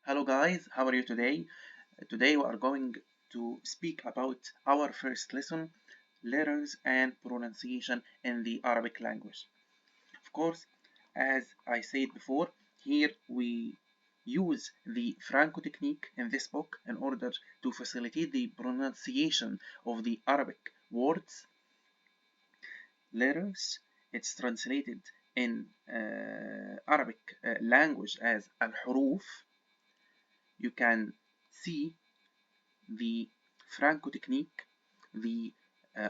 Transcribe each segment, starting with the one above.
Hello guys, how are you today? Today we are going to speak about our first lesson, letters and pronunciation in the Arabic language. Of course, as I said before, here we use the Franco technique in this book in order to facilitate the pronunciation of the Arabic words, letters. It's translated in Arabic language as al-huruf. You can see the Franco technique. The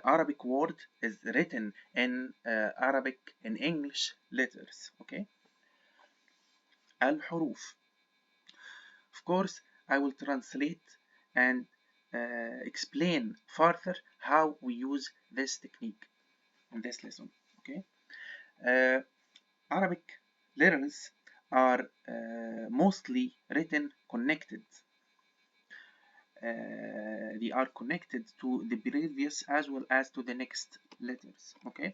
Arabic word is written in Arabic in English letters. Okay, al-huruf. Of course, I will translate and explain further how we use this technique in this lesson. Okay, uh, Arabic letters are mostly written connected. They are connected to the previous as well as to the next letters. Okay,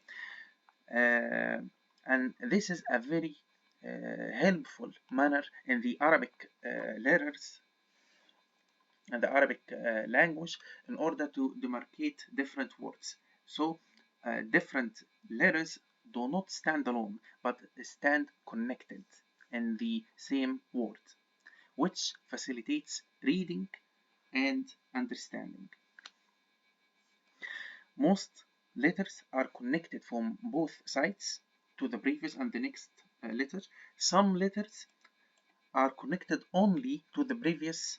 uh, and this is a very helpful manner in the Arabic letters and the Arabic language in order to demarcate different words. So different letters do not stand alone but stand connected in the same word, which facilitates reading and understanding. Most letters are connected from both sides to the previous and the next letter. Some letters are connected only to the previous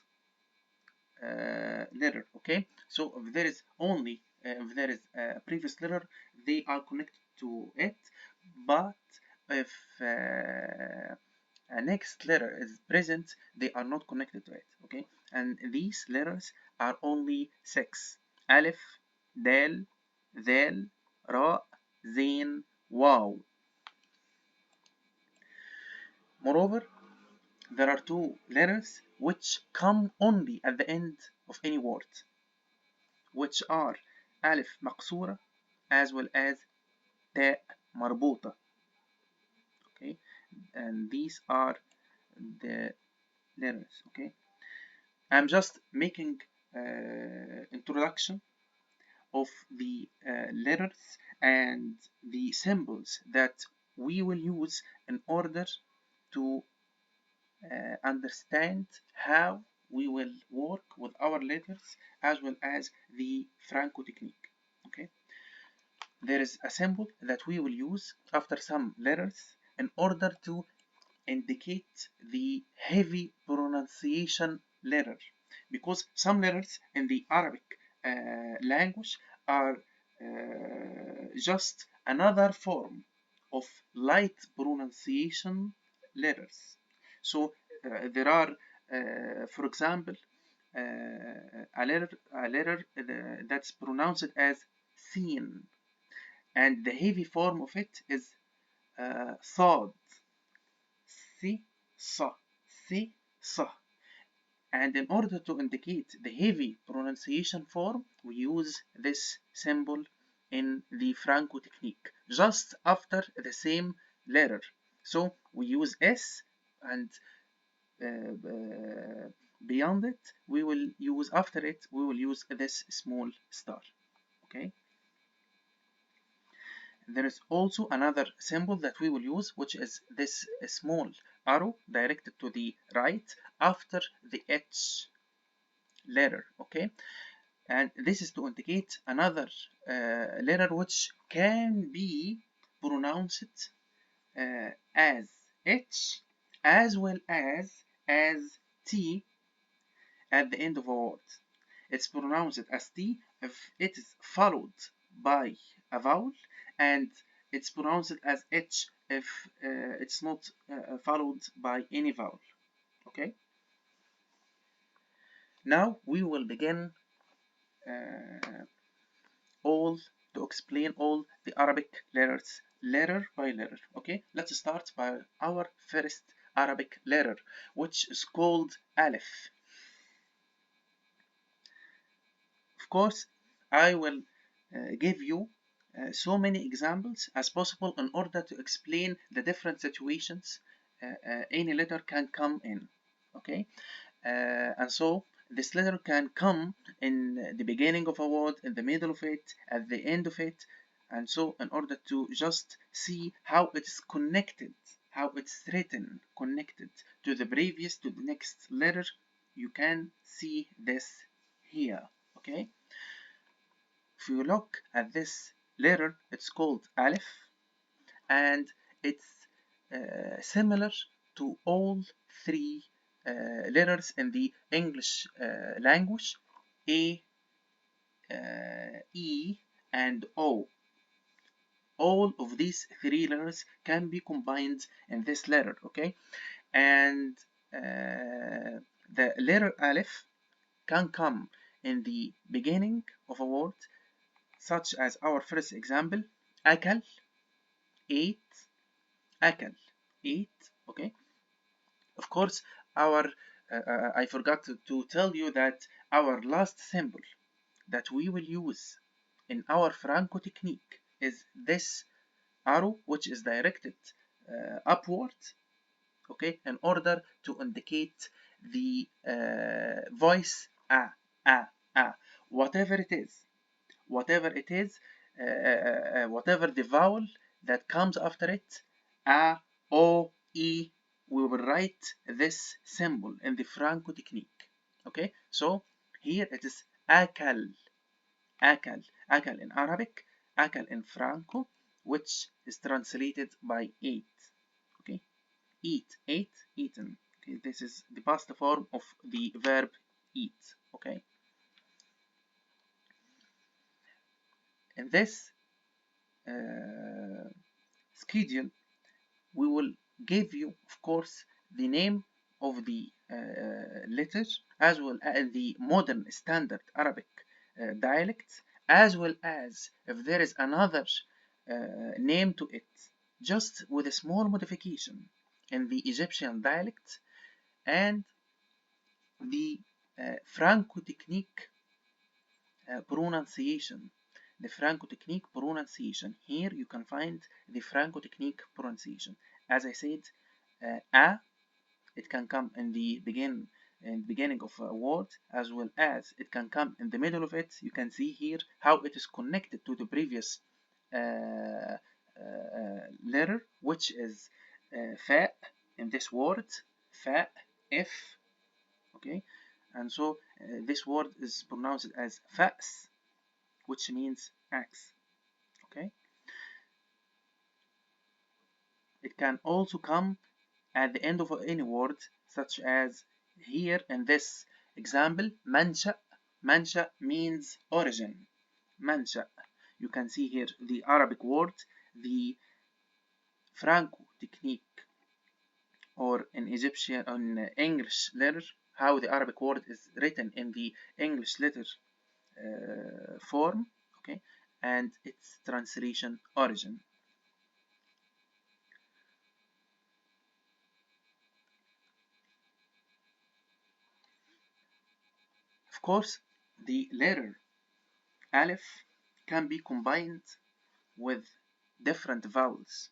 letter. Okay, so if there is only if there is a previous letter, they are connected to it, but if a next letter is present, they are not connected to it. Okay, and these letters are only six: alif, dal, ذال, راء, زين, واو. Moreover, there are two letters which come only at the end of any word, which are alif مقصورة as well as تاء مربوطة. Okay, and these are the letters. Okay, I'm just making introduction of the letters and the symbols that we will use in order to understand how we will work with our letters as well as the Franco technique. Okay, there is a symbol that we will use after some letters in order to indicate the heavy pronunciation letter, because some letters in the Arabic language are just another form of light pronunciation letters. So there are, for example, a letter that's pronounced as thin, and the heavy form of it is صاد, si, sa, si, sa. And in order to indicate the heavy pronunciation form, we use this symbol in the Franco technique, just after the same letter. So we use S, and beyond it, we will use, after it, we will use this small star. Okay. There is also another symbol that we will use, which is this small arrow directed to the right after the H letter. Okay, and this is to indicate another letter which can be pronounced as H as well as T at the end of a word. It's pronounced as T if it is followed by a vowel, and it's pronounced as H if it's not followed by any vowel. Okay, now we will begin all to explain all the Arabic letters letter by letter. Okay, let's start by our first Arabic letter, which is called Alif. Of course, I will give you so many examples as possible in order to explain the different situations any letter can come in. okay? And so this letter can come in the beginning of a word, in the middle of it, at the end of it, and so in order to just see how it's connected, how it's written, connected to the previous, to the next letter, you can see this here, okay? If you look at this letter, it's called Aleph, and it's similar to all three letters in the English language, A, E, and O. All of these three letters can be combined in this letter, okay? And the letter Aleph can come in the beginning of a word, such as our first example, akal, ate, akal, ate, okay? Of course, our I forgot to tell you that our last symbol that we will use in our Franco technique is this arrow, which is directed upward, okay, in order to indicate the voice a. Whatever it is, whatever it is, whatever the vowel that comes after it, a, o, e, we will write this symbol in the Franco technique. Okay, so here it is akal, akal, akal in Arabic, akal in Franco, which is translated by eat. Okay, eat, ate, eaten. Okay, this is the past form of the verb eat. Okay, in this schedule, we will give you, of course, the name of the letter, as well as the modern standard Arabic dialects, as well as if there is another name to it, just with a small modification in the Egyptian dialect and the Franco technique pronunciation. The Franco technique pronunciation. Here you can find the Franco technique pronunciation. As I said, a, it can come in the beginning of a word, as well as it can come in the middle of it. You can see here how it is connected to the previous letter, which is fa in this word, fa, if, okay, and so this word is pronounced as fas, which means axe, okay. It can also come at the end of any word, such as here in this example, mansha. Mansha means origin. Mansha. You can see here the Arabic word, the Franco technique, or in Egyptian, on English letter, how the Arabic word is written in the English letter form, okay, and its translation origin. Of course, the letter Aleph can be combined with different vowels.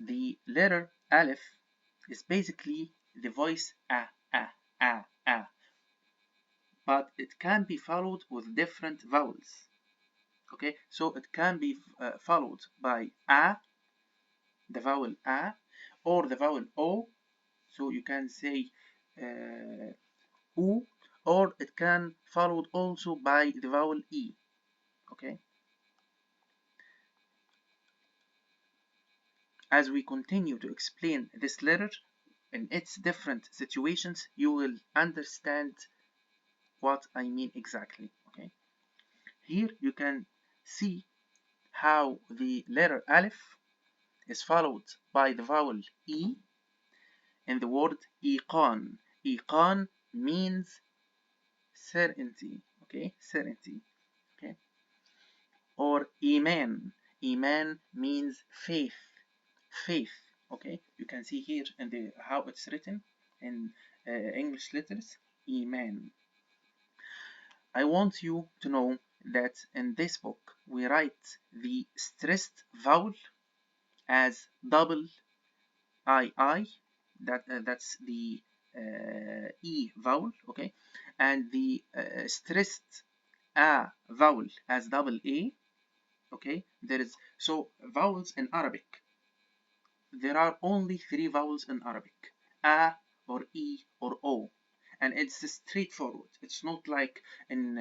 The letter Aleph is basically the voice a, but it can be followed with different vowels. Okay, so it can be followed by a, the vowel a, or the vowel o. So you can say u, or it can followed also by the vowel e. Okay. As we continue to explain this letter in its different situations, you will understand what I mean exactly. Okay. Here you can see how the letter Aleph is followed by the vowel E in the word iqan. Iqan means certainty. Okay, certainty. Okay. Or iman. Iman means faith. Faith. Okay, you can see here in the how it's written in English letters, iman. I want you to know that in this book we write the stressed vowel as double I. That's the E vowel, okay, and the stressed A vowel as double A, okay. There is, so vowels in Arabic, there are only 3 vowels in Arabic: A or E or O, and it's straightforward. It's not like in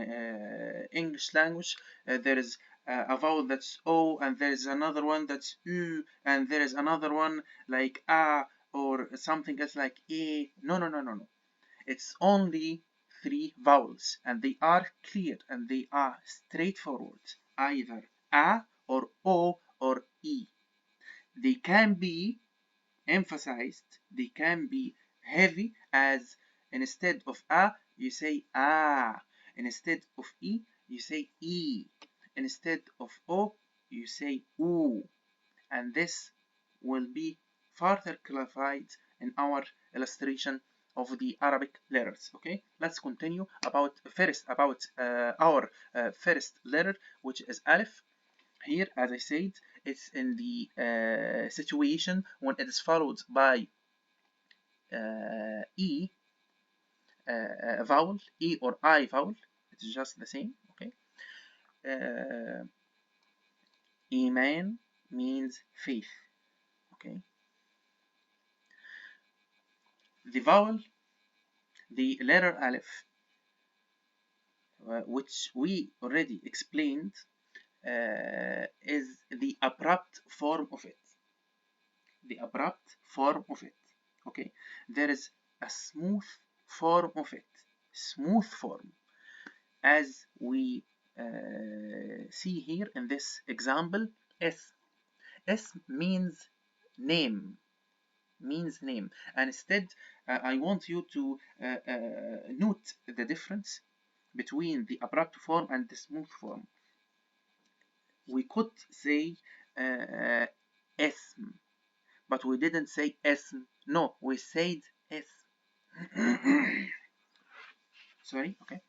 English language. There is a vowel that's O, and there is another one that's U, and there is another one like A, or something else like A. No, no, no, no, no. It's only 3 vowels, and they are clear and they are straightforward. Either A or O or E. They can be emphasized, they can be heavy, as instead of A you say A, instead of E you say E, instead of O you say U, and this will be further clarified in our illustration of the Arabic letters. Okay, let's continue about our first letter, which is Alif. Here, as I said, it's in the situation when it is followed by E vowel, E or I vowel. It's just the same. Okay. Iman means faith. Okay. The vowel, the letter Alif, which we already explained, is the abrupt form of it. The abrupt form of it. Okay, there is a smooth form of it. Smooth form, as we see here in this example. S. S means name. Means name. And instead, I want you to note the difference between the abrupt form and the smooth form. We could say اسم, but we didn't say اسم. No, we said اسم. Sorry, okay.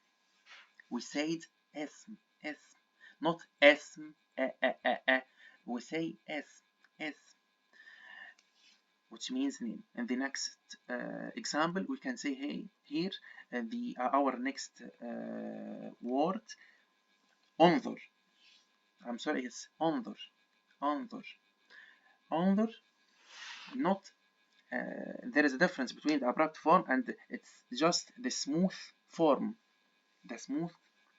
We said اسم, اسم, not اسم, we say اسم, which means name. In the next example, we can say, hey, here, our next word, انظر. I'm sorry, it's انظر. انظر. انظر, not there is a difference between the abrupt form and it's just the smooth form. The smooth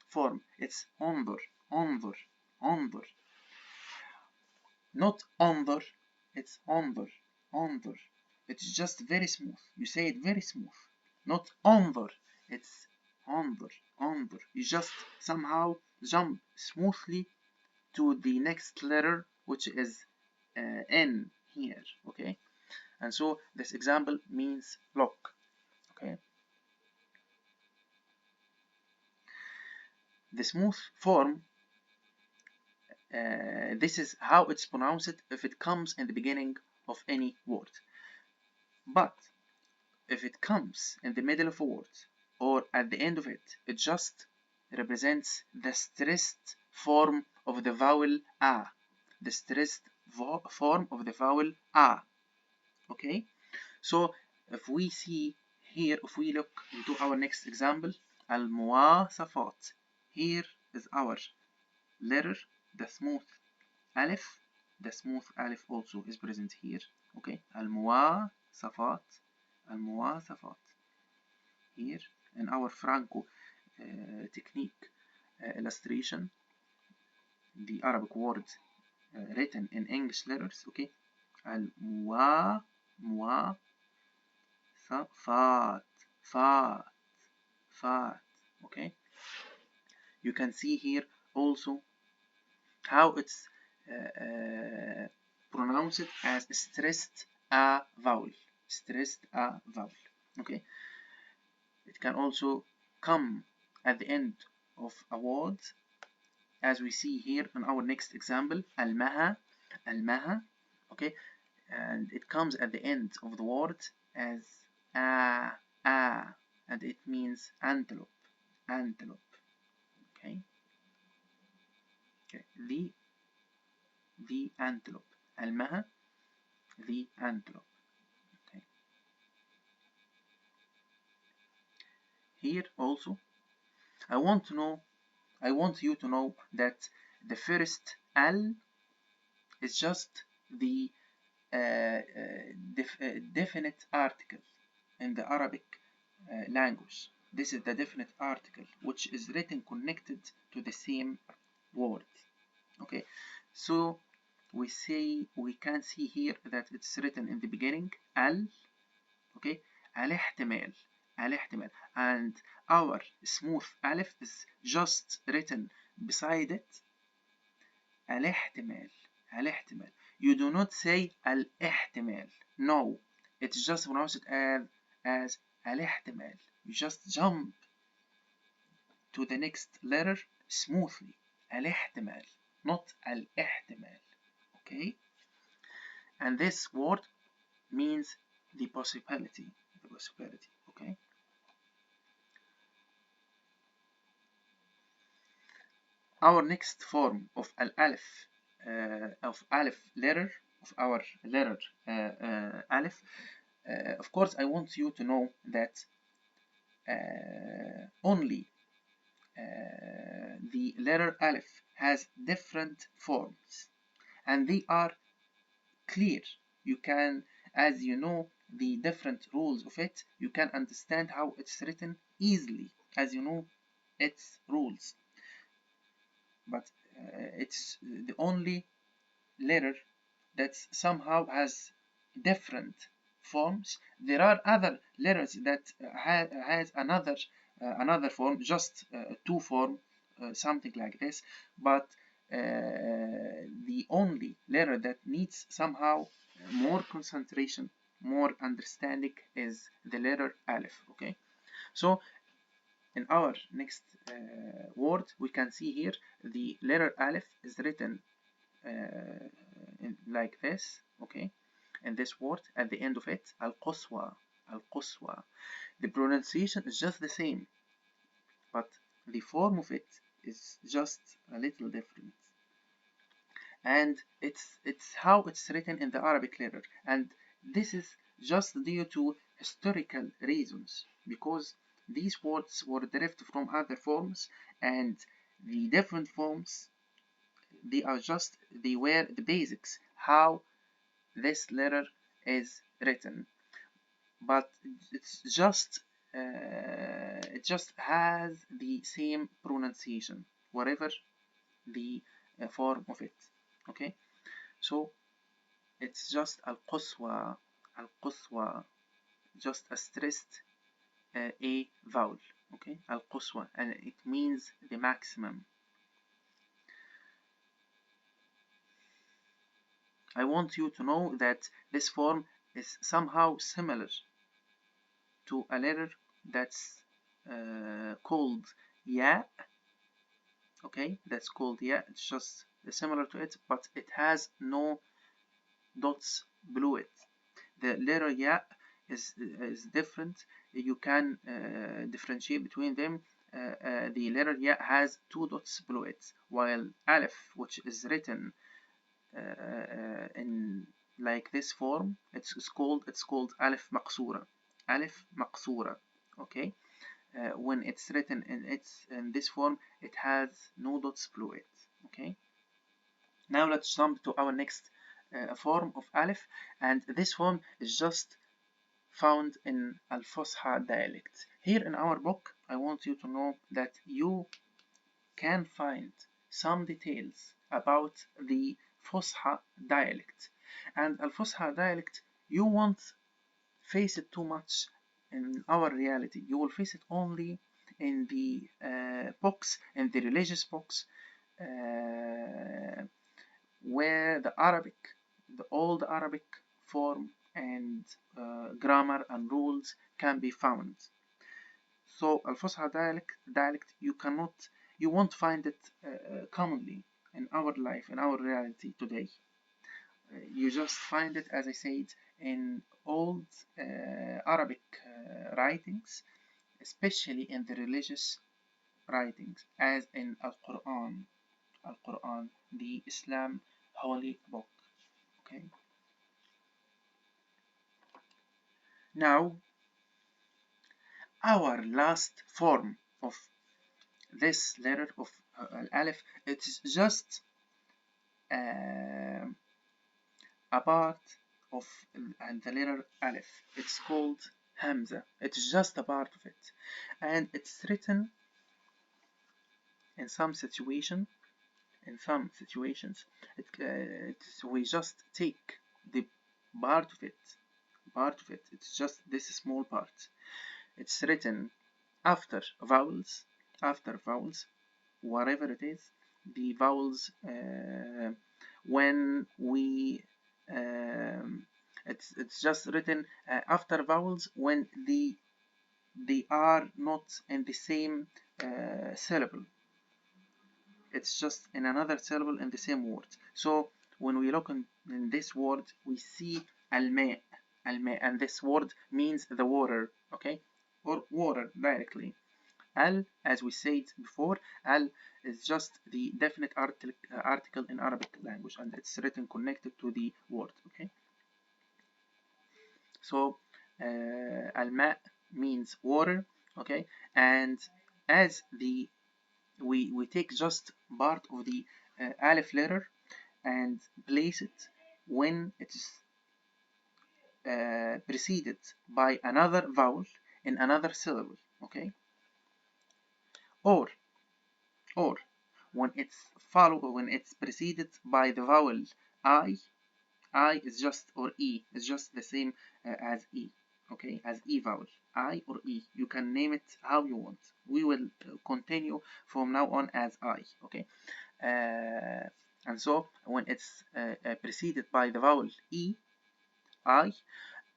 form. It's انظر. انظر. انظر. Not انظر. It's انظر. انظر. It's just very smooth. You say it very smooth. Not انظر. It's انظر. انظر. You just somehow jump smoothly to the next letter, which is N here. Okay. And so this example means look. Okay. The smooth form, this is how it's pronounced if it comes in the beginning of any word. But if it comes in the middle of a word or at the end of it, it just represents the stressed form of the vowel A. The stressed form of the vowel A. Okay? So if we see here, if we look into our next example, al-muwasafat. Here is our letter, the smooth alif. The smooth alif also is present here. Okay, al-muwasafat. Al-muwasafat. Here in our Franco technique illustration, the Arabic word written in English letters. Okay, al-muwasafat. Fat. Okay, you can see here also how it's pronounced as stressed A vowel. Stressed A vowel. Okay, it can also come at the end of a word, as we see here in our next example, al-maha. Al-maha. Okay, and it comes at the end of the word as a, and it means antelope. Antelope. Okay. Okay. The antelope. Al-maha, the antelope. Okay. here also I want you to know that the first al is just the definite article in the Arabic language. This is the definite article which is written connected to the same word. Okay, so we can see here that it's written in the beginning al. Okay, al-ihtimal, al-ihtimal, and our smooth alif is just written beside it al-ihtimal, al-ihtimal. You do not say al-ihtimal. No, it's just pronounced as al-ihtimal. You just jump to the next letter smoothly. Al-ihtimal, not al-ihtimal. Okay? And this word means the possibility. The possibility. Okay? Our next form of al-alif, of alif letter, of our letter alif, of course, I want you to know that only the letter alif has different forms, and they are clear. You can, as you know, the different rules of it, you can understand how it's written easily, as you know its rules. But it's the only letter that somehow has different forms. There are other letters that has another form, just two form, something like this. But the only letter that needs somehow more concentration, more understanding is the letter Alif. Okay, so in our next word, we can see here the letter Alif is written like this. Okay, and this word at the end of it, al-quswa, al-quswa. The pronunciation is just the same, but the form of it is just a little different. And it's how it's written in the Arabic letter, and this is just due to historical reasons, because these words were derived from other forms, and the different forms, they were the basics how this letter is written, but it just has the same pronunciation whatever the form of it. Okay, so it's just al-quswa, al-quswa, just a stressed a vowel. Okay, al-quswa, and it means the maximum. I want you to know that this form is somehow similar to a letter that's called ya. Okay, that's called ya. It's just similar to it, but it has no dots below it. The letter ya is different. You can differentiate between them. The letter ya has two dots below it, while alif, which is written in like this form, it's called alif maqsura, alif maqsura. Okay, when it's written in this form, it has no dots below it. Okay, now let's jump to our next form of alif, and this form is just found in al-Fusha dialect. Here in our book, I want you to know that you can find some details about the Fusha dialect. And Al-Fusha dialect, you won't face it too much in our reality. You will face it only in the books, in the religious books, where the Arabic, the old Arabic form and grammar and rules can be found. So Al-Fusha dialect, you won't find it commonly in our life, in our reality today. You just find it, as I said, in old Arabic writings, especially in the religious writings, as in Al-Quran, Al-Quran, the Islam holy book. Okay. Now, our last form of this letter of al-alif. It's just uh, a part of the letter alif. It's called hamza. It's just a part of it, and it's written in some situation. In some situations, we just take the part of it. Part of it. It's just this small part. It's written after vowels. After vowels, whatever it is, the vowels when we it's just written after vowels when they are not in the same syllable. It's just in another syllable in the same word. So when we look in this word, we see al-ma, al-ma, and this word means the water, okay, or water directly. Al, as we said before, al is just the definite article in Arabic language, and it's written connected to the word, okay. So al-ma means water, okay, and as we take just part of the alif letter and place it when it is preceded by another vowel in another syllable, okay, or or when it's preceded by the vowel I. I is just, or E is just the same as E, okay, as E vowel, I or E. You can name it how you want. We will continue from now on as I, okay. And so when it's preceded by the vowel E, I,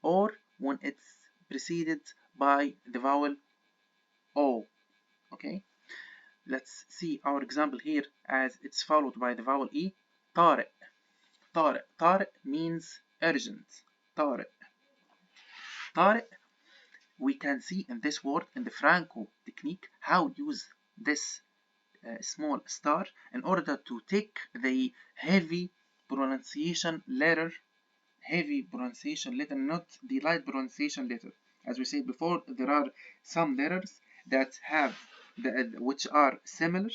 or when it's preceded by the vowel O, okay. Let's see our example here as it's followed by the vowel E. طارق. طارق. طارق means urgent. طارق. طارق. We can see in this word in the Franco technique how use this small star in order to take the heavy pronunciation letter, not the light pronunciation letter. As we said before, there are some letters that have which are similar.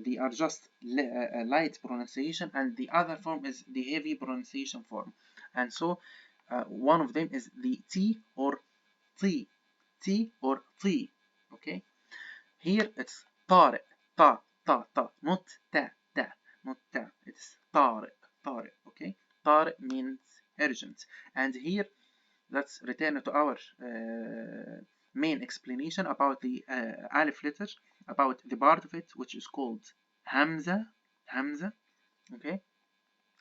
They are just light pronunciation, and the other form is the heavy pronunciation form. And so one of them is the T or T, T or T. Okay. Here it's طارق, ta, ta, ta, not ta, ta, not ta. It's طارق, طارق. Okay. طارق means urgent. And here, let's return to our main explanation about the alif letter, about the part of it which is called hamza, hamza. Okay.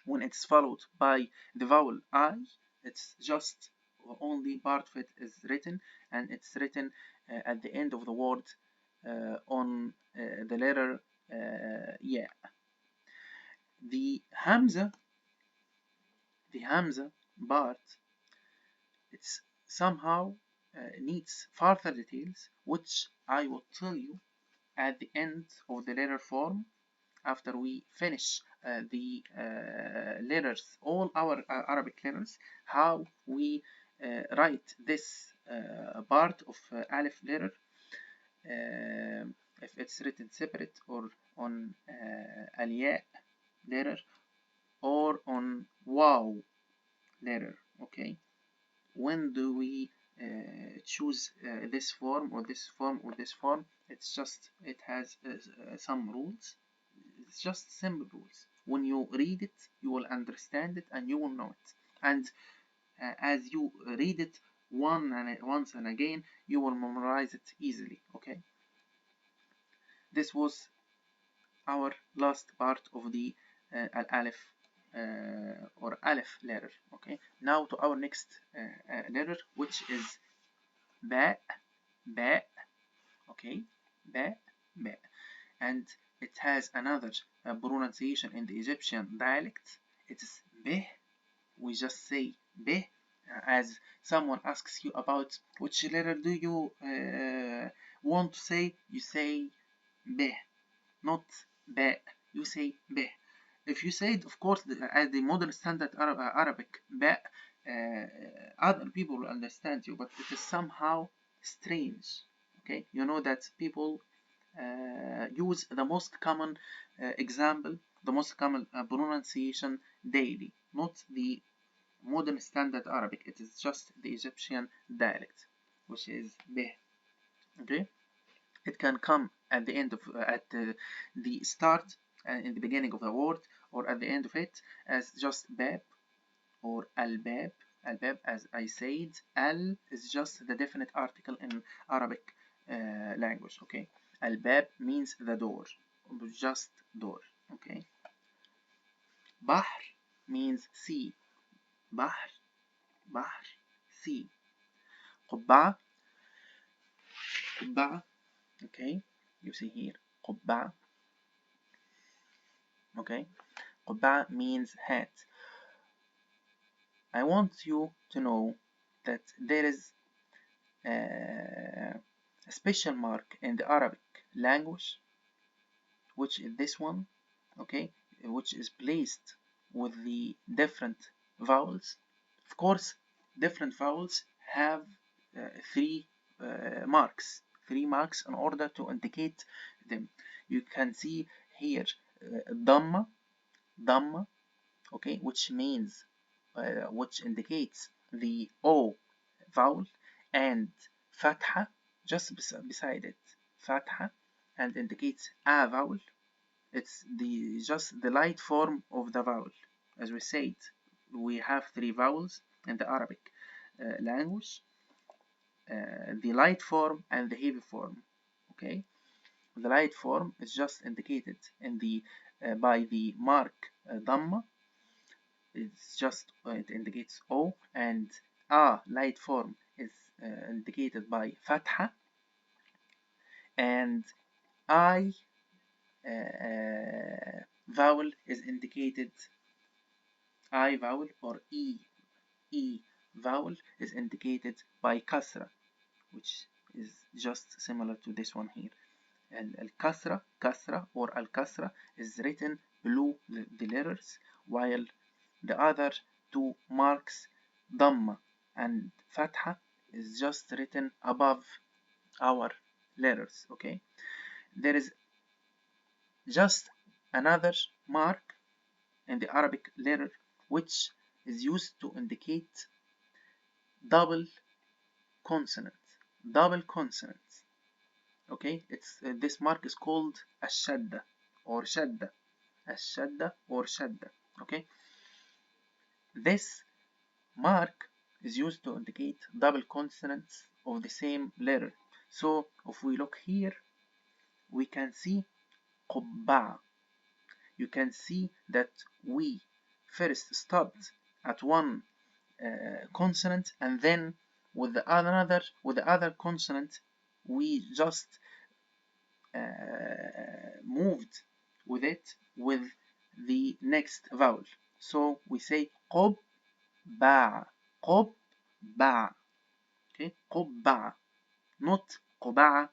When it's followed by the vowel I, it's just only part of it is written, and it's written at the end of the word on the letter yeah. The hamza, part, it's somehow needs further details, which I will tell you at the end of the letter form after we finish the letters, all our Arabic letters, how we write this part of alif letter, if it's written separate or on al-ya letter or on waw letter, okay. When do we choose this form or this form or this form? It's just, it has some rules. It's just simple rules. When you read it, you will understand it and you will know it. And as you read it once and again, you will memorize it easily, okay. This was our last part of the al-alif or alif letter, okay. Now to our next letter, which is ba, ba, okay, ba, ba, and it has another pronunciation in the Egyptian dialect. It is beh. We just say beh. As someone asks you about which letter do you want to say, you say beh, not ba. You say beh. If you say it, of course, as the modern standard Arabic ba, other people will understand you, but it is somehow strange. Okay, you know that people use the most common example, the most common pronunciation daily, not the modern standard Arabic. It is just the Egyptian dialect, which is beh. Okay, it can come at the end of the start in the beginning of the word, or at the end of it as just bab or al-bab. Al-bab, as I said, al is just the definite article in Arabic language. Okay, al-bab means the door, just door. Okay, bahr means sea. Bahr, bahr, sea. قبعة, قبعة. Okay, you see here قبعة. Okay, قبعة means hat. I want you to know that there is a special mark in the Arabic language, which is this one, okay, which is placed with the different vowels. Of course, different vowels have three marks in order to indicate them. You can see here dhamma, dhamma, okay, which means which indicates the O vowel, and fatha just beside it, fatha, and indicates a vowel. It's just the light form of the vowel. As we said, we have three vowels in the Arabic language, the light form and the heavy form. Okay, the light form is just indicated in the by the mark dhamma. It's just it indicates O, and a light form is indicated by fatha, and I vowel is indicated, I vowel or E vowel is indicated by kasra, which is just similar to this one here. And kasra or al kasra is written below the letters, while the other two marks, dhamma and fatha, is just written above our letters. Okay, there is just another mark in the Arabic letter which is used to indicate double consonants. Double consonants. Okay, it's this mark is called ashadda or shadda, ashadda or shadda. Okay, this mark is used to indicate double consonants of the same letter. So if we look here, we can see qubba. You can see that we first stopped at one consonant, and then with the other consonant we just moved with it with the next vowel. So we say qub ba, qub ba. Okay, qub ba, not quba.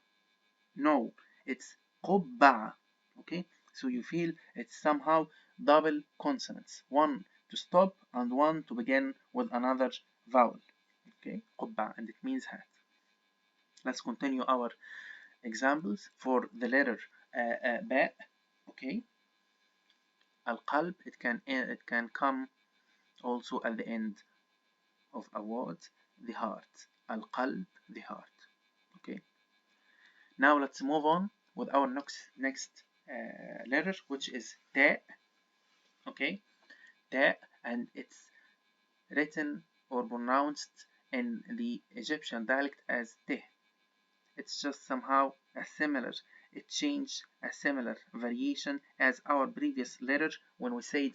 No, it's qubba. Okay, so you feel it's somehow double consonants, one to stop and one to begin with another vowel. Okay, qubba, and it means hat. Let's continue our examples for the letter ba. Okay, al-qalb, it can come also at the end of a word, the heart. Al-qalb, the heart. Okay, now let's move on with our next letter, which is ta. Okay, ta, and it's written or pronounced in the Egyptian dialect as te. It's just somehow a similar, a similar variation as our previous letter when we said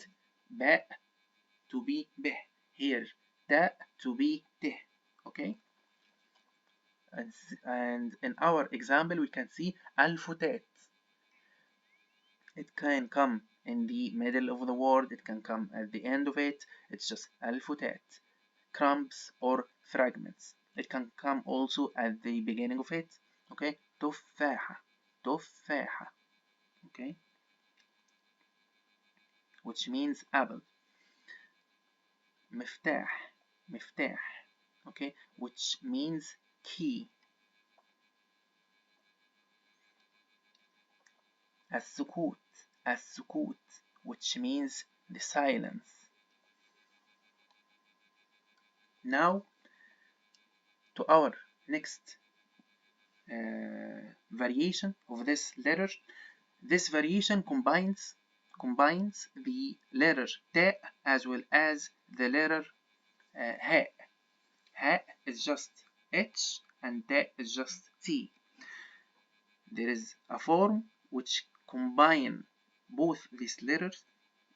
ba to be beh. Here, ta to be te. Okay, and in our example we can see al-futat. It can come in the middle of the word, it can come at the end of it. It's just al-futat, crumbs or fragments. It can come also at the beginning of it. Okay, تفاحة, تفاحة. Okay, which means apple. مفتاح, مفتاح, okay, which means key. السكوت, السكوت, which means the silence. Now to our next variation of this letter. This variation combines the letter تاء as well as the letter هاء. هاء is just H and تاء is just T. There is a form which combine both these letters.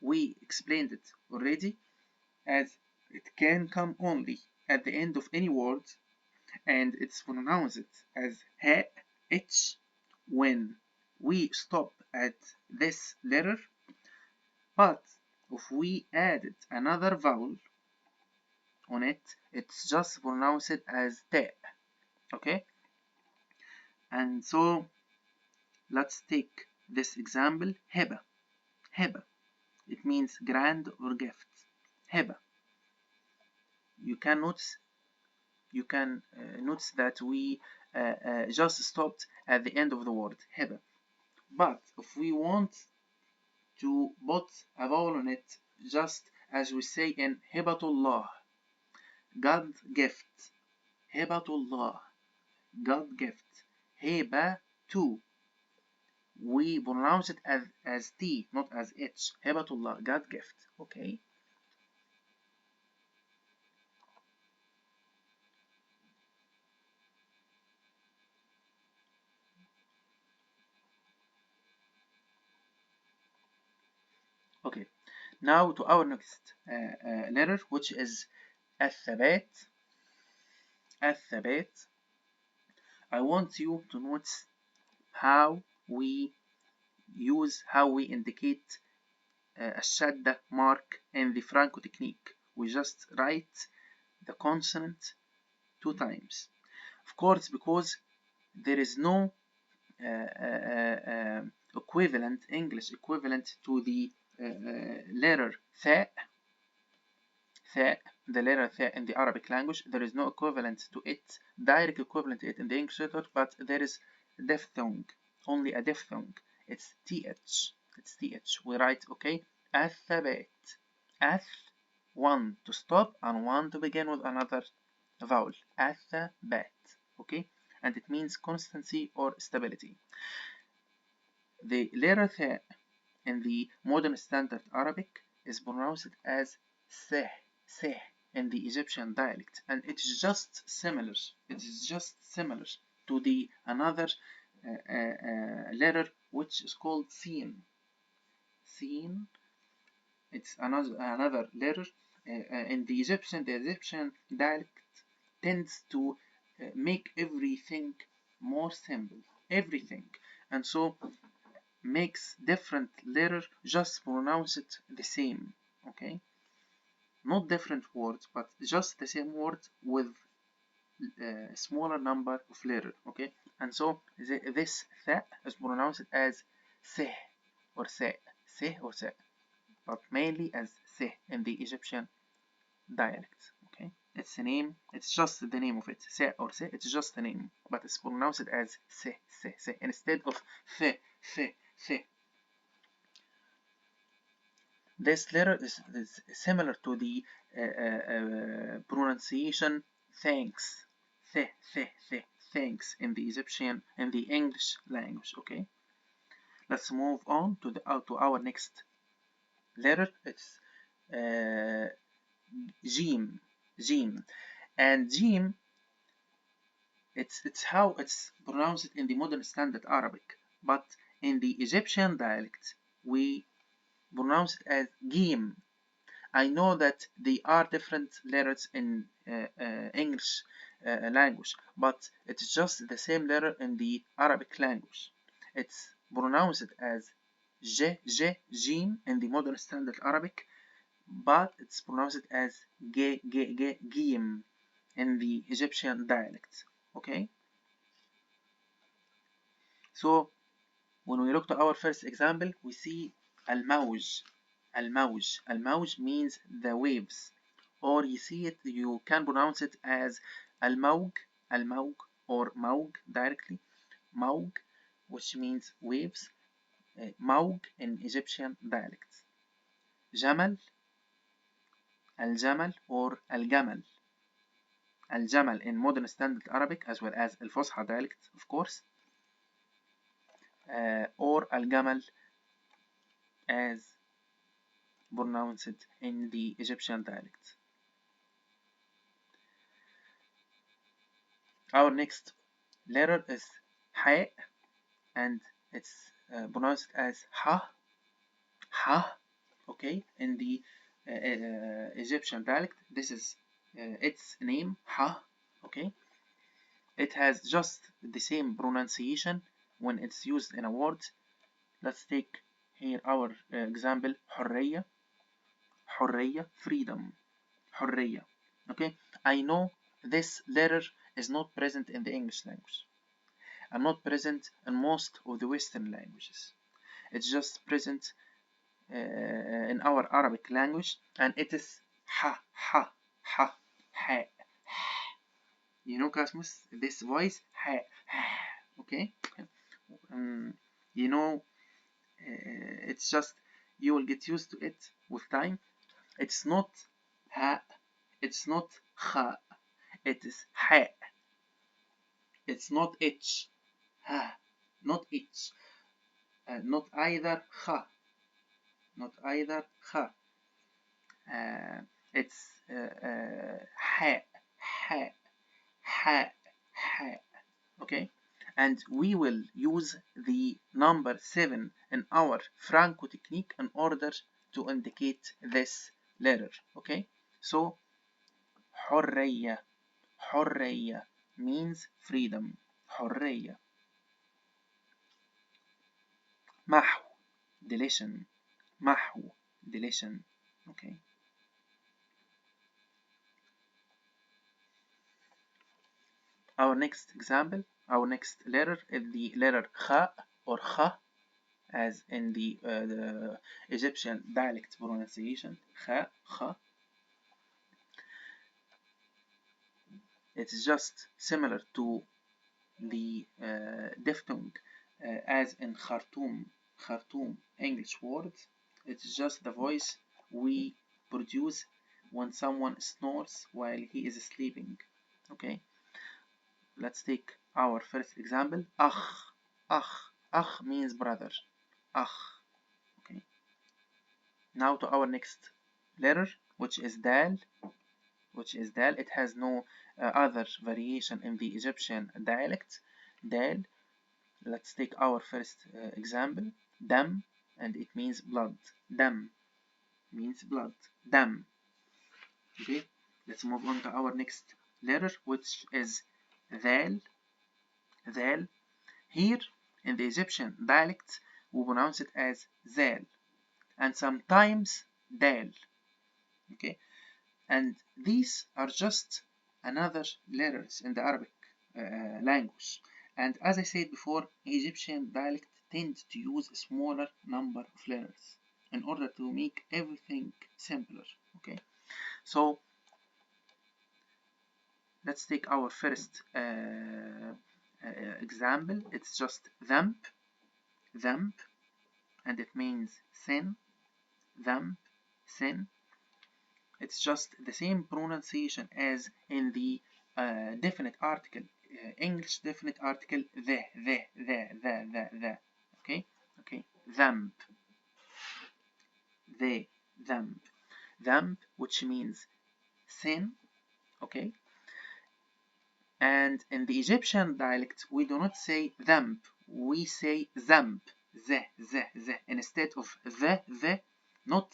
We explained it already, as it can come only at the end of any word, and it's pronounced as ha, h when we stop at this letter. But if we added another vowel on it, it's just pronounced as ta. Okay? And so let's take this example, heba. Heba. It means grand or gift. Heba. You can notice that we just stopped at the end of the word heba. But if we want to put a vowel on it, just as we say in hibatullah, God gift. Hibatullah, God gift. Heba too. We pronounce it as T, not as H. Hibatullah, God gift. Okay. Okay. Now to our next letter, which is الثبات. الثبات. I want you to notice how we indicate a shadda mark in the Franco technique. We just write the consonant 2 times. Of course, because there is no equivalent, English equivalent to the letter tha, the letter tha in the Arabic language. There is no equivalent to it, direct equivalent to it in the English letter, but there is diphthong, only a diphthong. It's th. It's th. We write, okay, الثبات. Ath, one to stop and one to begin with another vowel. الثبات. Okay, and it means constancy or stability. The letter tha in the modern standard Arabic is pronounced as seh, seh in the Egyptian dialect, and it's just similar. It's just similar to the another letter which is called sin. Sin. It's another letter in the Egyptian. The Egyptian dialect tends to make everything more simple. Everything, and so makes different letter just pronounce it the same. Okay, not different words, but just the same word with a smaller number of letters. Okay, and so this tha is pronounced as seh or se, seh or se, but mainly as seh in the Egyptian dialect. Okay, it's a name, it's just the name of it, se or se, it's just a name, but it's pronounced as se, se, se instead of the, the, the. This letter is similar to the pronunciation thanks, thanks in the Egyptian, in the English language. Okay, let's move on to our next letter. It's jim, jim, and jim. It's how it's pronounced in the modern standard Arabic, but in the Egyptian dialect we pronounce it as gim. I know that they are different letters in English language, but it's just the same letter in the Arabic language. It's pronounced as j, j, jim in the modern standard Arabic, but it's pronounced as ge, ge, ge, gim in the Egyptian dialect. Okay? So when we look to our first example, we see al-mawj. Al-mawj. Al-mawj means the waves or you see it, you can pronounce it as al-mawg, al-mawg, or mawg directly, mawg, which means waves, mawg in Egyptian dialects, jamal, al-jamal, or al-gamal, al-jamal in modern standard Arabic as well as al-Fusha dialect, of course, or al-gamal as pronounced in the Egyptian dialect. Our next letter is ha, and it's pronounced as ha, ha, okay, in the Egyptian dialect. This is its name, ha, okay. It has just the same pronunciation when it's used in a word. Let's take here our example, حرية, حرية, freedom, حرية, okay. I know this letter is not present in the English language and not present in most of the Western languages. It's just present in our Arabic language, and it is ha, ha, ha, ha. You know, Cosmos, this voice, ha, ha, okay? You know, it's just, you will get used to it with time. It's not ha, it's not ha, it is ha. It's not h, ha, not h, not either ha, not either ha. It's ha, ha, ha, ha, okay. And we will use the number 7 in our Franco technique in order to indicate this letter, okay. So حرية, حرية means freedom, حرية. محو, deletion, محو, deletion, okay. Our next example, our next letter is the letter kha or kha, as in the Egyptian dialect pronunciation, kha, kha. It's just similar to the diphthong as in Khartoum, Khartoum English words. It's just the voice we produce when someone snores while he is sleeping, okay. Let's take our first example, akh, akh, akh means brother, akh, okay. Now to our next letter, which is dal, which is dal. It has no other variation in the Egyptian dialect, dal. Let's take our first example, dam, and it means blood, dam means blood, dam, okay. Let's move on to our next letter, which is dhal, dhal. Here in the Egyptian dialect we pronounce it as zal and sometimes dal, okay. And these are just another letters in the Arabic language. And as I said before, Egyptian dialect tends to use a smaller number of letters in order to make everything simpler, okay. So let's take our first example. It's just dhamb, dhamb, and it means sin, dhamb, sin. It's just the same pronunciation as in the definite article, English definite article, the, okay, okay, dhamb, dhamb, dhamb, which means sin, okay. And in the Egyptian dialect, we do not say dhamb, we say zamb, the, instead of the, not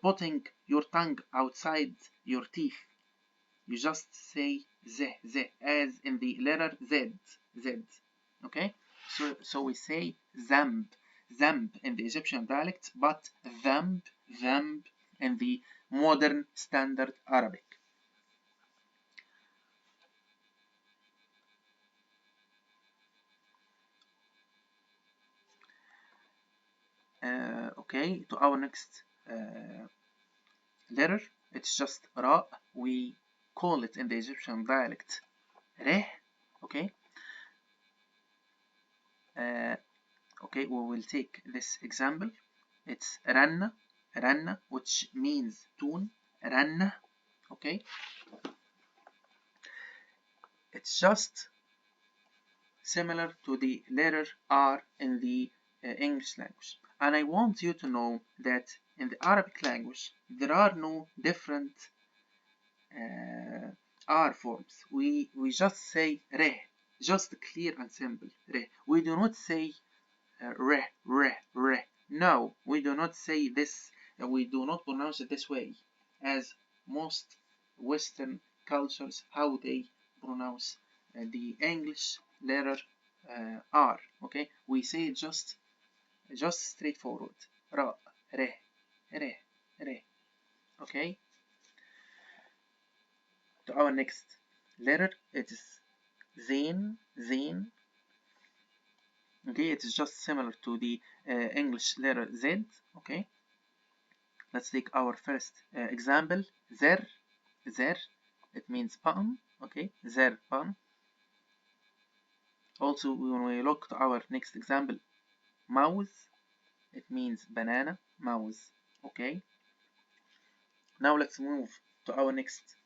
putting your tongue outside your teeth. You just say the, as in the letter Z, Z, okay? So we say zamb, zamb in the Egyptian dialect, but dhamb, dhamb in the modern standard Arabic. Okay, to our next letter, it's just ra. We call it in the Egyptian dialect re. Okay. Okay, we will take this example. It's ranna, ranna, which means tune, ranna. Okay, it's just similar to the letter R in the English language. And I want you to know that in the Arabic language, there are no different R forms. We just say re, just clear and simple re. We do not say re, re, re. No, we do not say this, we do not pronounce it this way, as most Western cultures, how they pronounce the English letter R. Okay, we say it just straightforward. Ra, re, re, re. Okay, to our next letter, it is Zain, Zain. Okay, it is just similar to the English letter Z. Okay, let's take our first example. Zer, zer, it means palm. Okay, zer, palm. Also, when we look to our next example, mouse, it means banana, mouse. Okay, now let's move to our next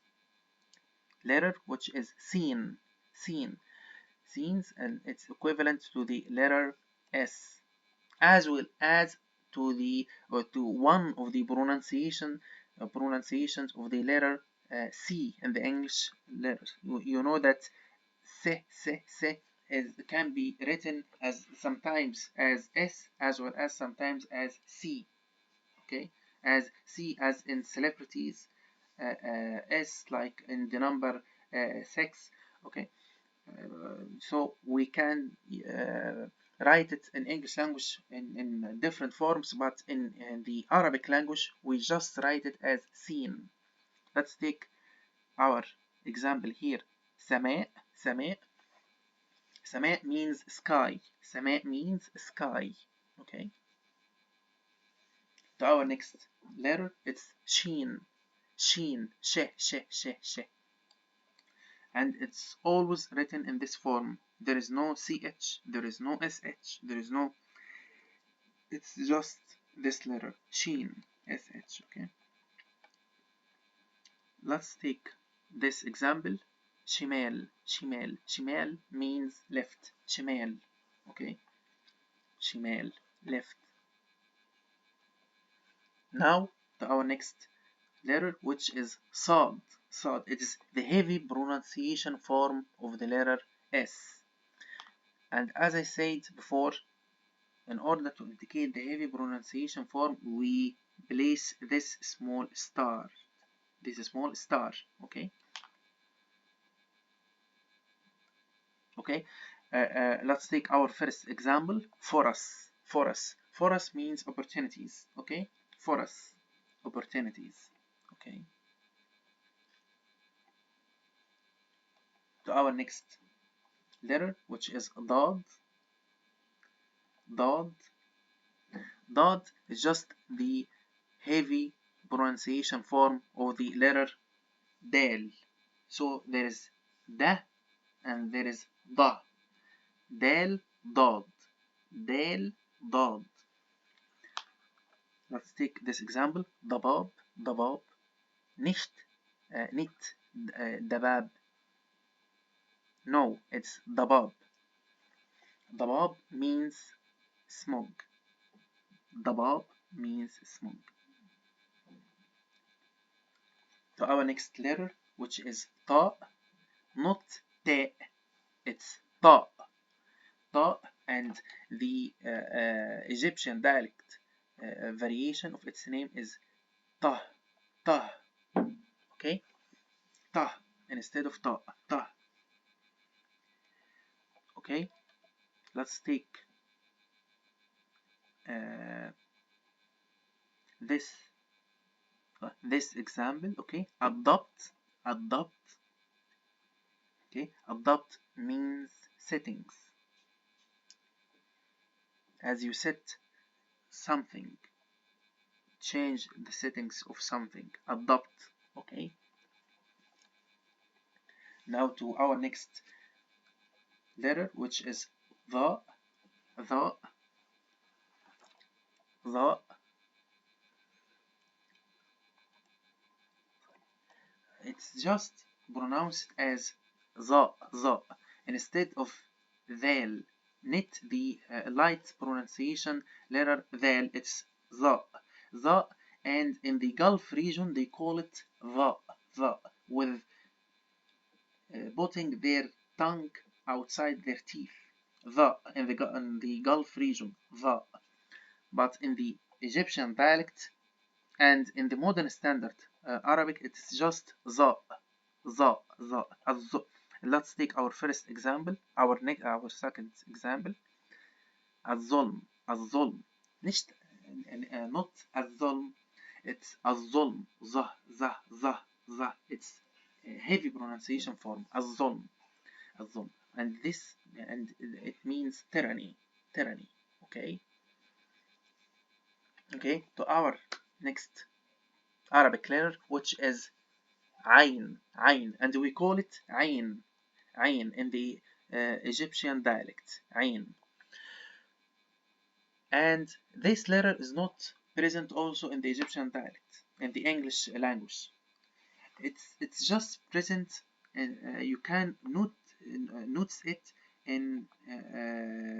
letter, which is sin, sin, scenes, and it's equivalent to the letter S, as well as to the to one of the pronunciations of the letter C in the English letters. You know that se can be written as sometimes as S as well as sometimes as C. Okay, as C as in celebrities, S like in the number 6. Okay, so we can write it in English language in different forms, but in the Arabic language we just write it as seen. Let's take our example here. Sama, sama, sama means sky. Sama means sky. Okay. To our next letter, it's sheen, sheen, she, she, she, she. And it's always written in this form. There is no ch, there is no sh, there is no, it's just this letter, sheen, sh. Okay, let's take this example. Shimal, shimal, shimal means left, shimal. Okay, shimal, left. Now to our next letter, which is sad, sad. It is the heavy pronunciation form of the letter S. And as I said before, in order to indicate the heavy pronunciation form, we place this small star. This small star, okay? Okay, let's take our first example, forest, forest. Forest means opportunities, okay? Forest, opportunities, okay? To our next letter, which is dad, dad. Dad is just the heavy pronunciation form of the letter dal. So there is da and there is da. Dal, dad. Dal, dad. Let's take this example. Dabab, dabab. Nicht, nit, dabab. No, it's dabab. Dabab means smoke. Dabab means smoke. To our next letter, which is ta, not te, it's ta, ta, and the Egyptian dialect variation of its name is ta, ta, okay, ta, instead of ta, ta, okay. Let's take uh, this this example, okay. Adopt, adopt, okay. Adopt means settings. As you set something, change the settings of something. Adopt, Okay, now to our next letter, which is the, the, the. It's just pronounced as the, instead of thal. Not the light pronunciation letter thal, it's the, and in the Gulf region they call it the, with putting their tongue outside their teeth. The in the Gulf region, the, but in the Egyptian dialect and in the modern standard Arabic, it's just the, الظ. Let's take our first example, our second example. الظلم, الظلم, not الظلم, it's الظلم, the, it's a heavy pronunciation form, الظلم, الظلم, and it means tyranny, okay. Okay, to our next Arabic letter, which is Ain, and we call it Ain, in the Egyptian dialect, Ain. And this letter is not present also in the Egyptian dialect, in the English language. It's just present, and you can notice it in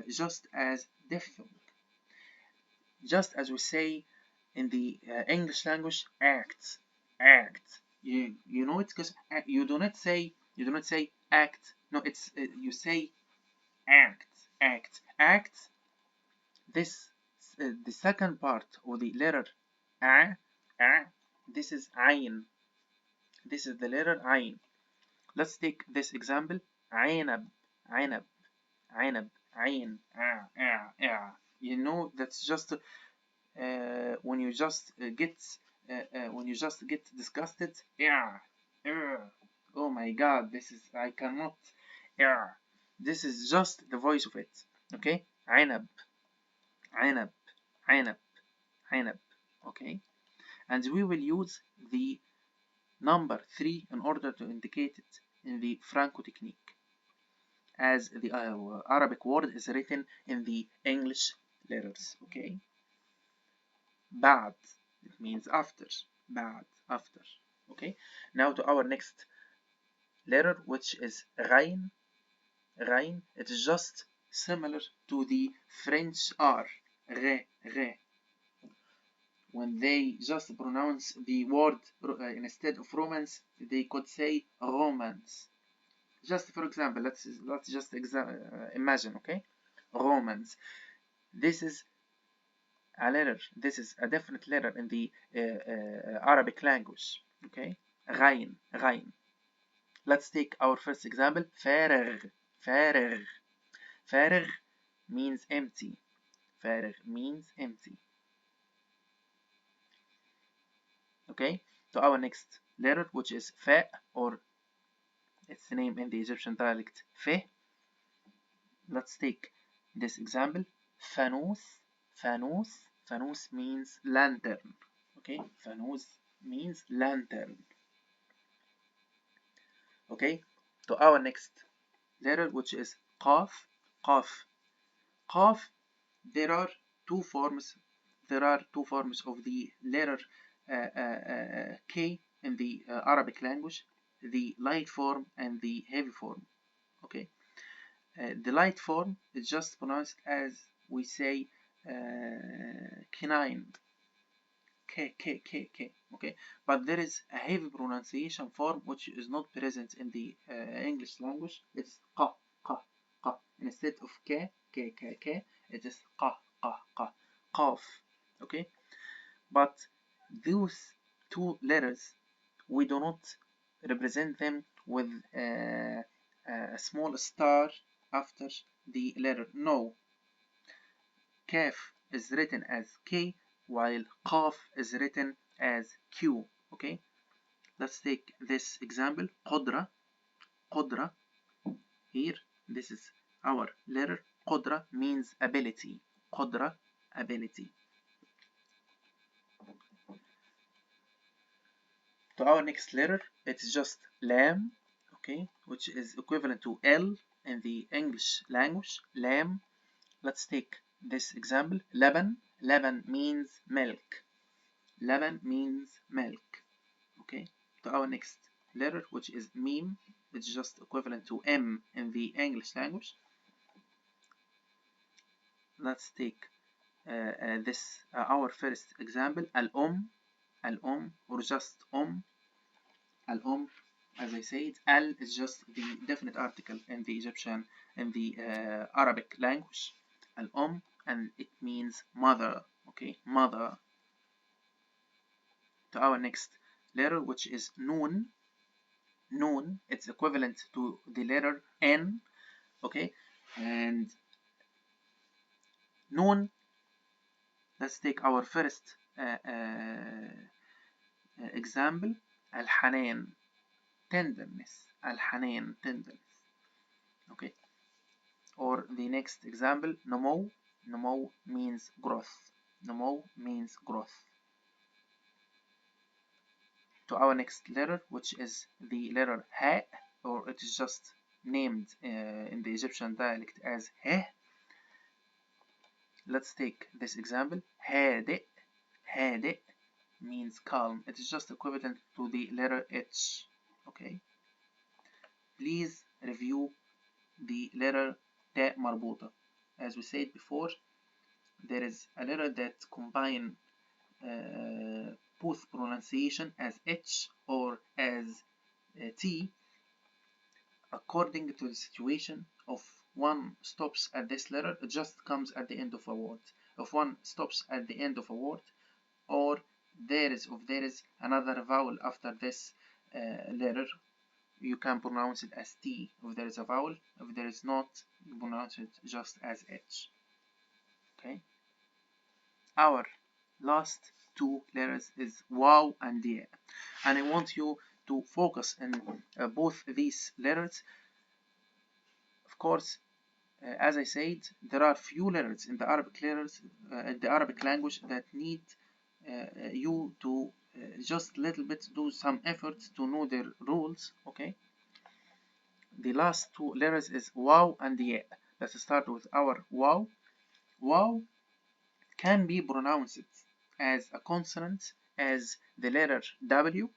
just as diphthong, just as we say in the English language, act, act. You know it because you do not say act. No, it's you say act, act. This the second part of the letter a, this is ayn. This is the letter ayn. Let's take this example. Aynab, aynab, aynab, ayn, You know that's just when you just get disgusted. Yeah, oh my God, this is I cannot. Yeah, this is just the voice of it. Okay, aynab, aynab, aynab, aynab. Okay, and we will use the number 3 in order to indicate it in the Franco technique, as the Arabic word is written in the English letters. Okay, bad, it means after, bad, after. Okay, now to our next letter, which is Ghain. Ghain, it is just similar to the French R, re, re. When they just pronounce the word instead of romance, they could say romance. Just for example, let's just imagine, okay, romance. This is a letter. This is a definite letter in the Arabic language. Okay, ghain, ghain. Let's take our first example. فارغ, فارغ, فارغ means empty. فارغ means empty. Okay, to our next letter, which is fa, or its name in the Egyptian dialect, fe. Let's take this example. فانوس, فانوس, فانوس means lantern. Okay, فانوس means lantern. Okay, to our next letter, which is qaf, qaf, qaf. There are two forms. There are two forms of the letter K in the Arabic language, the light form and the heavy form. Okay, the light form is just pronounced as we say canine, K. Okay, but there is a heavy pronunciation form which is not present in the English language. It's qa, qa, qa. Instead of K, it is qa, qaf. Okay, but those two letters, we do not represent them with a small star after the letter. No, kaf is written as K, while qaf is written as Q. Okay, let's take this example. Qudra, qudra. Here, this is our letter. Qudra means ability. Qudra, ability. To our next letter, it's just lamb, okay, which is equivalent to L in the English language, lamb. Let's take this example, laban. Laban means milk. Laban means milk, okay. To our next letter, which is meme, it's just equivalent to M in the English language. Let's take this our first example, al-um, al-um, or just al-um. As I said, al is just the definite article in the Egyptian, in the Arabic language, al-um, and it means mother, okay, mother. To our next letter, which is noon. Noon, it's equivalent to the letter N, okay, and noon. Let's take our first example, al-hanan, tenderness, al-hanan, tenderness, okay. Or the next example, namo. Namo means growth. Namo means growth. To our next letter, which is the letter ha, or it is just named in the Egyptian dialect as he. Let's take this example, hadi. Hadi means calm. It is just equivalent to the letter H, okay. Please review the letter ta marbuta. As we said before, there is a letter that combine both pronunciation as H or as T according to the situation. If one stops at this letter, it just comes at the end of a word. If one stops at the end of a word, or there is another vowel after this letter, you can pronounce it as T if there is a vowel. If there is not, you pronounce it just as H, okay. Our last two letters is waw and ya, and I want you to focus on both these letters. Of course, as I said, there are few letters in the Arabic language that need you to just a little bit do some effort to know their rules, okay. The last two letters is waw and ya. Let's start with our waw. Waw can be pronounced as a consonant as the letter W.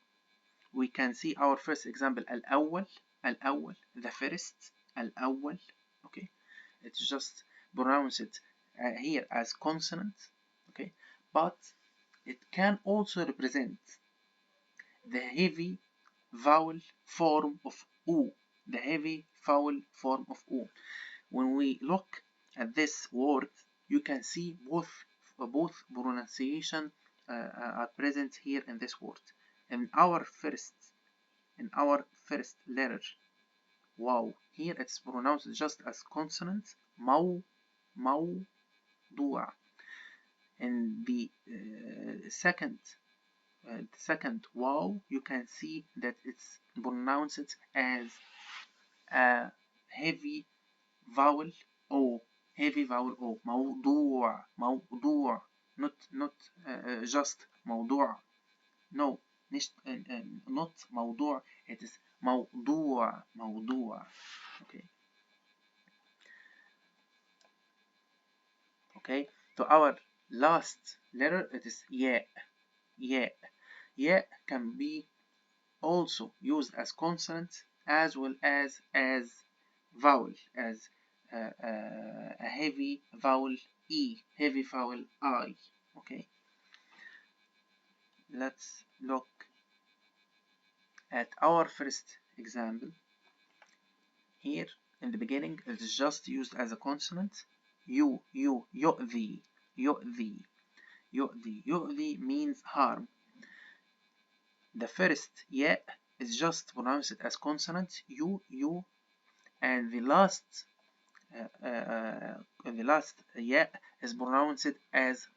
We can see our first example, al-awwal, al-awwal, the first, al-awwal, okay. It's just pronounced here as consonant, okay. But it can also represent the heavy vowel form of U, the heavy vowel form of U. When we look at this word, you can see both pronunciation are present here in this word. In our first letter, wow, here it's pronounced just as consonant, mau, mau, dua. In the second wow, you can see that it's pronounced as a heavy vowel O, heavy vowel O, موضوع, موضوع, not just موضوع, no, not موضوع, it is موضوع, موضوع, okay. Okay, to our last letter, it is ya, ya. Ya can be also used as consonant as well as vowel, as a heavy vowel E, heavy vowel I, okay. Let's look at our first example. Here in the beginning, it is just used as a consonant. Yu'dhi, yu'dhi, yu'dhi. Yu'dhi means harm. The first ya is just pronounced as consonant, you, and the last ya is pronounced as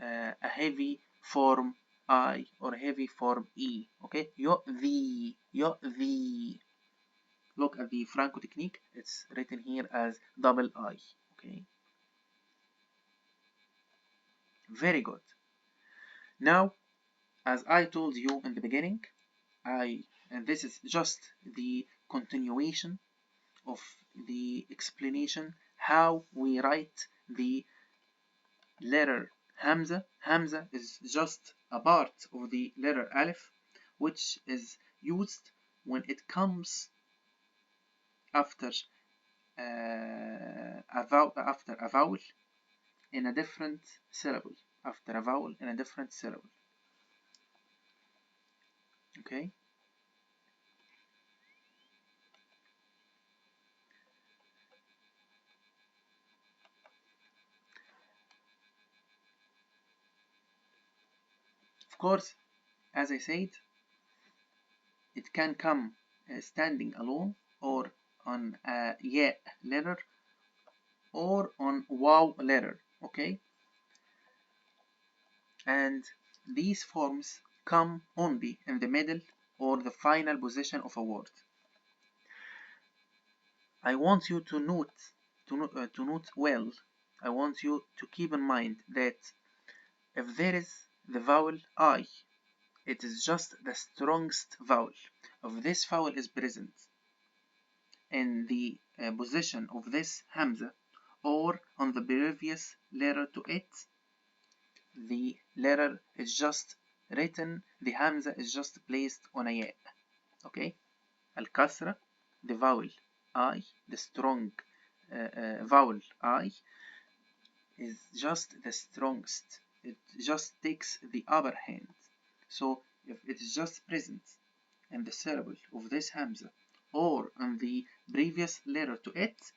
a heavy form I or heavy form E, okay. Yu'dhi, yu'dhi. Look at the Franco technique, it's written here as double I, okay. Very good. Now, as I told you in the beginning, and this is just the continuation of the explanation how we write the letter Hamza. Hamza is just a part of the letter Alif, which is used when it comes after after a vowel in a different syllable. After a vowel in a different syllable. Okay. Of course, as I said, it can come standing alone or on a ya letter or on waw letter. Okay. And these forms come only in the middle or the final position of a word. I want you to note well. I want you to keep in mind that if there is the vowel I, it is just the strongest vowel. If this vowel is present in the position of this Hamza or on the previous letter to it, the letter is just written, the Hamza is just placed on a ya. Okay? Al-Kasra, the vowel I, the strong vowel I, is just the strongest. It just takes the upper hand. So if it is just present in the syllable of this Hamza or on the previous letter to it,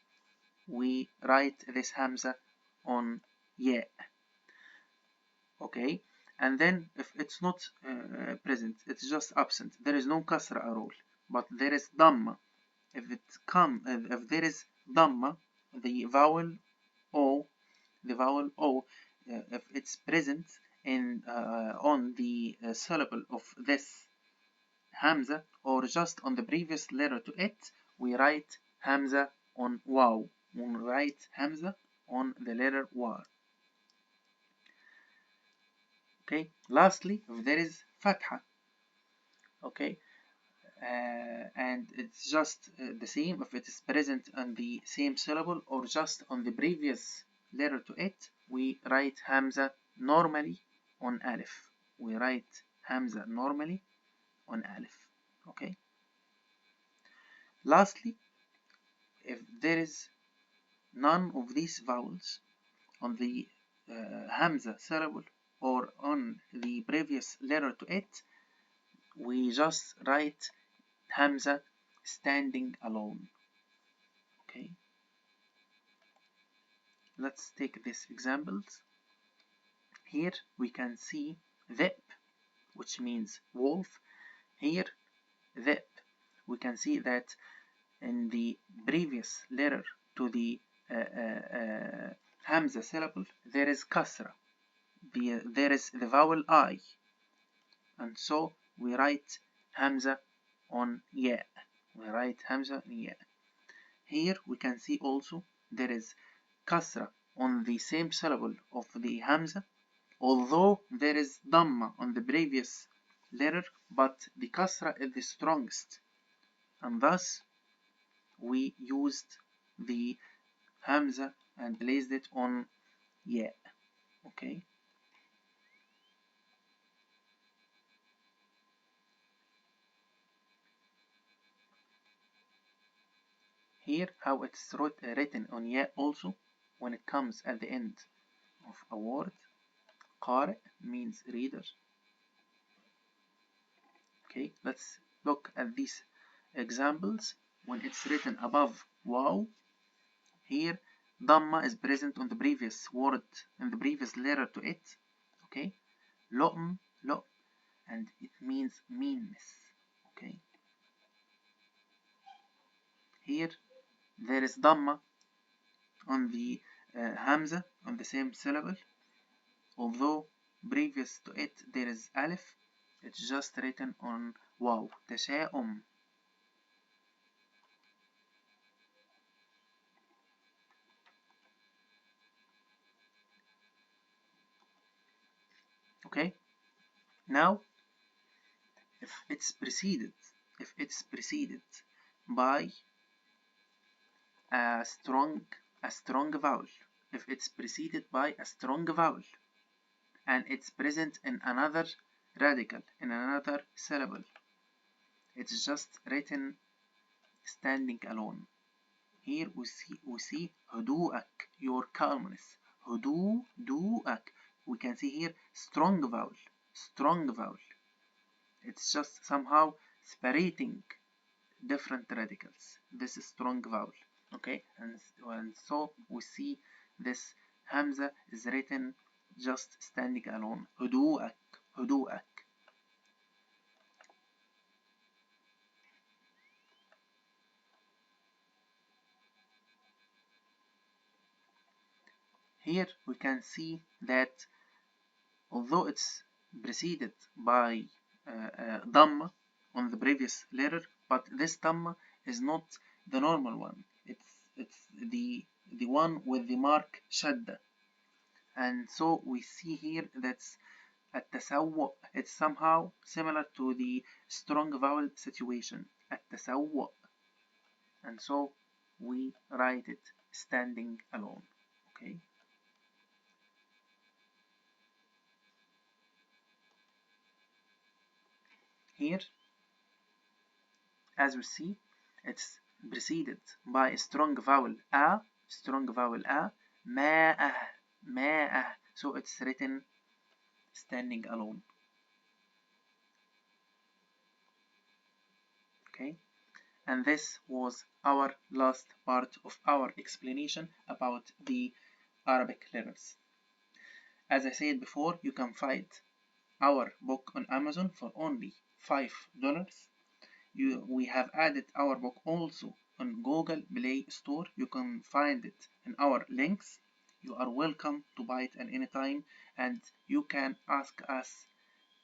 we write this Hamza on ya. Okay, and then if it's not present, it's just absent, there is no kasra at all, but there is dhamma. If there is dhamma, the vowel o, if it's present in on the syllable of this hamza or just on the previous letter to it, we write hamza on waw. We write hamza on the letter waw. Okay, lastly, if there is fatha, okay, and it's just the same if it is present on the same syllable or just on the previous letter to it, we write hamza normally on alif. We write hamza normally on alif. Okay, lastly, if there is none of these vowels on the hamza syllable or on the previous letter to it, we just write hamza standing alone. Okay, let's take these examples. Here we can see dhip, which means wolf. Here dhip, we can see that in the previous letter to the hamza syllable there is kasra, there is the vowel I, and so we write hamza on ya. We write hamza on ya. Here we can see also there is kasra on the same syllable of the hamza, although there is dhamma on the previous letter, but the kasra is the strongest, and thus we used the hamza and placed it on ya. Okay. Here how it's written on ya also when it comes at the end of a word. Qari means reader. Okay, let's look at these examples. When it's written above waw, here dhamma is present on the previous word and the previous letter to it. Okay, lo'm, lo, and it means meanness. Okay, here there is dhamma on the hamza on the same syllable, although previous to it there is alif. It's just written on waw. Tasha'um. Okay, now if it's preceded if it's preceded by a strong vowel, if it's preceded by a strong vowel and it's present in another radical, in another syllable, it's just written standing alone. Here we see هدوءك, your calmness. هدوءك. We can see here strong vowel. It's just somehow separating different radicals. This is strong vowel. Okay, and so we see this Hamza is written just standing alone. هدوءك. Here we can see that although it's preceded by Dhamma on the previous letter, but this Dhamma is not the normal one. It's the one with the mark Shadda. And so we see here that's التسوّ. It's somehow similar to the strong vowel situation. التسوّ. And so we write it standing alone. Okay. Here, as we see, it's preceded by a strong vowel a, ماء. So it's written standing alone. Okay, and this was our last part of our explanation about the Arabic letters. As I said before, you can find our book on Amazon for only $5. We have added our book also on Google Play Store. You can find it in our links. You are welcome to buy it at any time, and you can ask us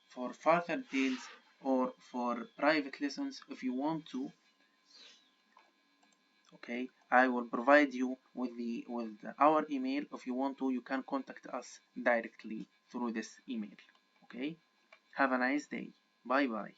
for further details or for private lessons if you want to. Okay, I will provide you with our email. If you want to, you can contact us directly through this email. Okay, have a nice day. Bye bye.